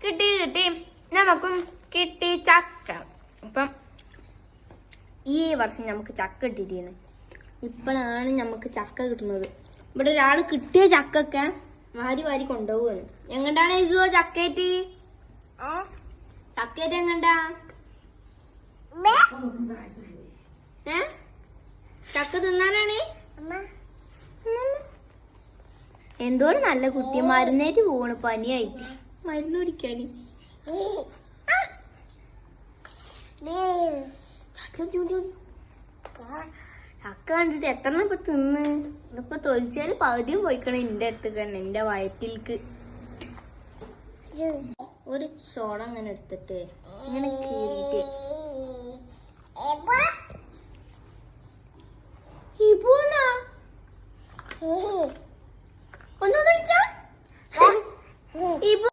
കിട്ടി നമുക്കും കിട്ടി ചക്ക. അപ്പം ഈ വർഷം നമുക്ക് ചക്ക കിട്ടിയിരുന്നു. ഇപ്പോഴാണ് നമുക്ക് ചക്ക കിട്ടുന്നത്. ഇവിടെ ഒരാൾ കിട്ടിയ ചക്കൊക്കെ വാരി കൊണ്ടുപോവാണ്. എങ്ങണ്ടാണ് ഇസുവോ ചക്കേറ്റ് എങ്ങണ്ടാ? ചക്ക തിന്നാനാണ്. എന്തോരം നല്ല കുട്ടി മരുന്നേറ്റ് പോവാണ് പനിയായിട്ട്. മരുന്ന് കുടിക്കാന് ചക്ക കണ്ടിട്ട് എത്ര ഇപ്പൊ തിന്ന്. ഇപ്പൊ തൊലിച്ചാല് പകുതിയും പോയിക്കണം എന്റെ അടുത്ത് തന്നെ, എന്റെ വയറ്റിൽക്ക്. ഒരു ചോളം അങ്ങനെ എടുത്തിട്ട് ഇങ്ങനെ കീറിയിട്ട്